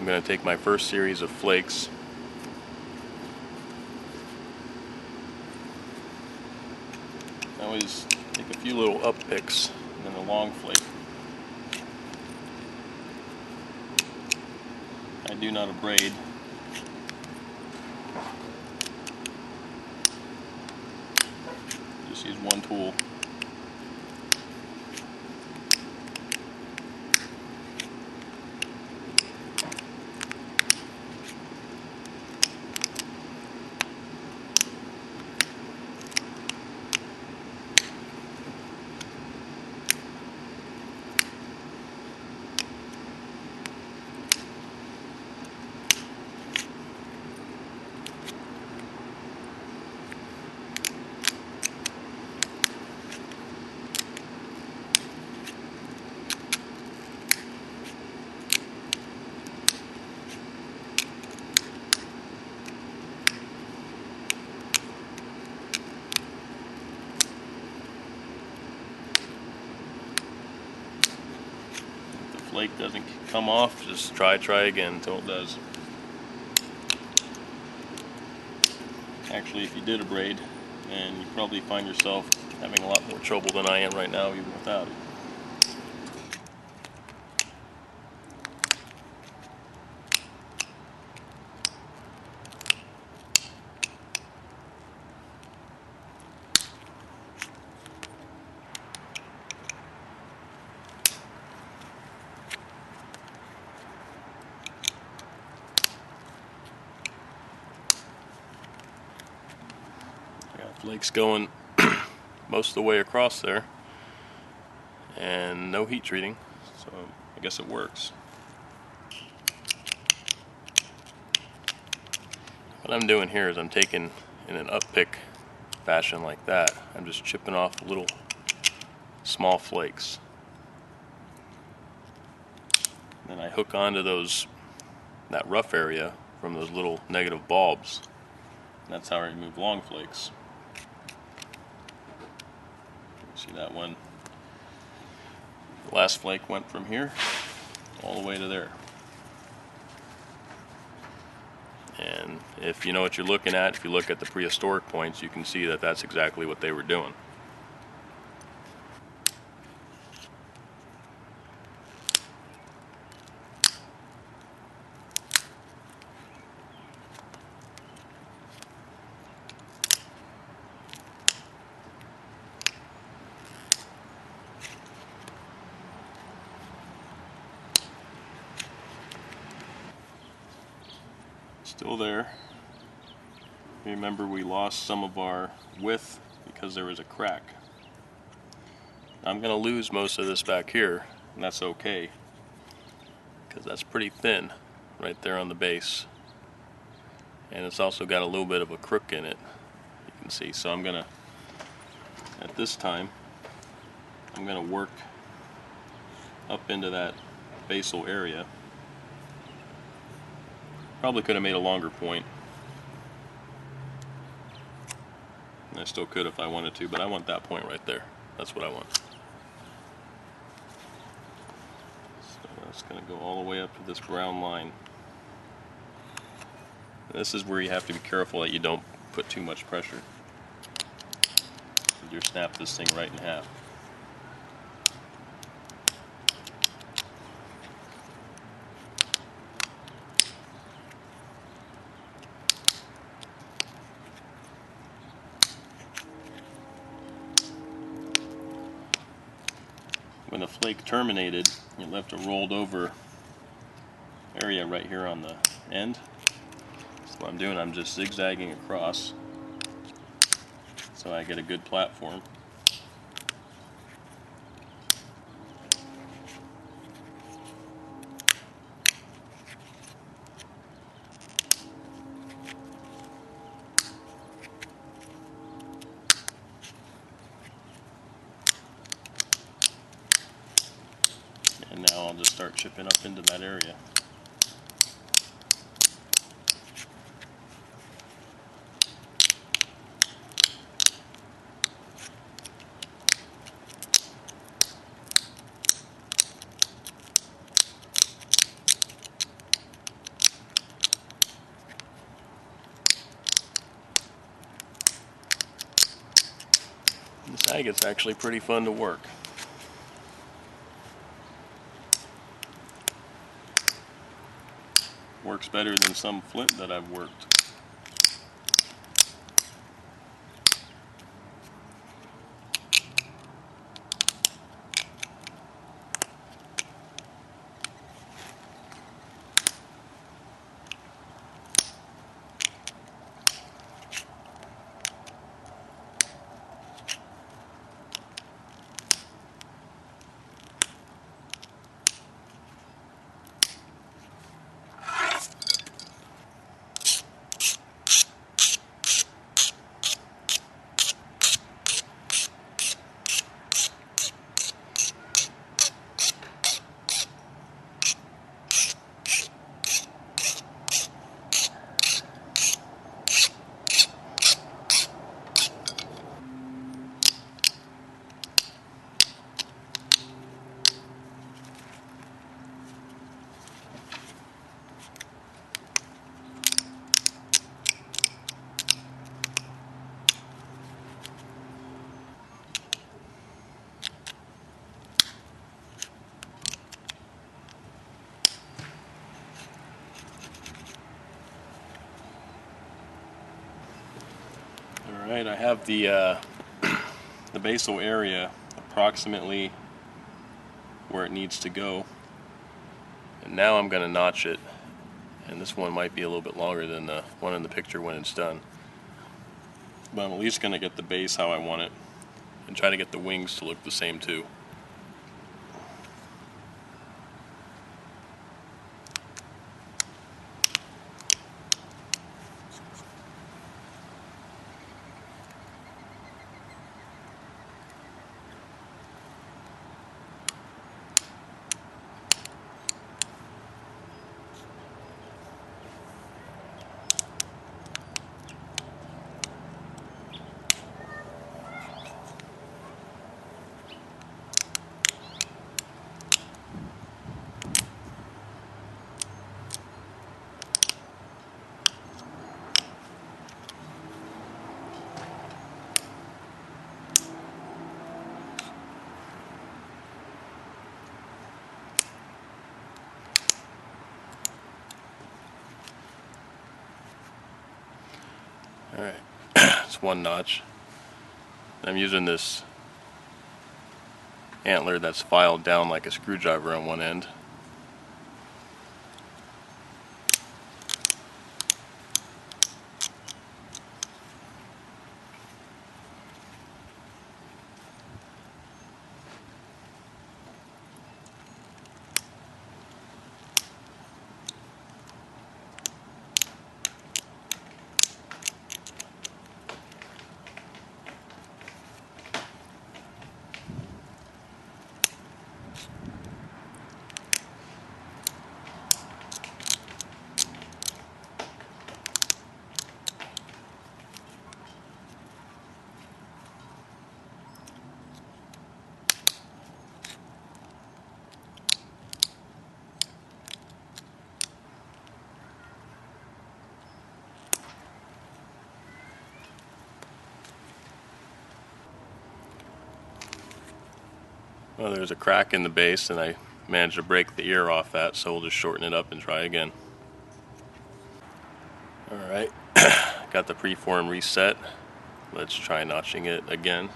I'm going to take my first series of flakes, I always take a few little up picks and then a long flake. I do not abrade. Just use one tool. Flake doesn't come off, just try again until it does. Actually, if you did abrade, then you probably find yourself having a lot more trouble than I am right now, even without it. Flakes going most of the way across there, and no heat treating, so I guess it works. What I'm doing here is I'm taking in an up pick fashion like that, I'm just chipping off little small flakes. Then I hook onto that rough area from those little negative bulbs. And that's how I remove long flakes. See that one? The last flake went from here all the way to there. And if you know what you're looking at, if you look at the prehistoric points, you can see that that's exactly what they were doing. Still there. Remember, we lost some of our width because there was a crack. I'm going to lose most of this back here, and that's okay, because that's pretty thin right there on the base. And it's also got a little bit of a crook in it, you can see. So I'm going to, at this time, I'm going to work up into that basal area. Probably could have made a longer point. And I still could if I wanted to, but I want that point right there. That's what I want. So that's going to go all the way up to this brown line. And this is where you have to be careful that you don't put too much pressure. You'll snap this thing right in half. When the flake terminated, it left a rolled over area right here on the end. So what I'm doing, I'm just zigzagging across so I get a good platform. And now I'll just start chipping up into that area. This agate's actually pretty fun to work. Works better than some flint that I've worked. Alright, I have the basal area approximately where it needs to go. And now I'm going to notch it. And this one might be a little bit longer than the one in the picture when it's done. But I'm at least going to get the base how I want it. And try to get the wings to look the same too. Alright, it's one notch. I'm using this antler that's filed down like a screwdriver on one end. Well, there's a crack in the base and I managed to break the ear off that, so we'll just shorten it up and try again. Alright, got the preform reset. Let's try notching it again.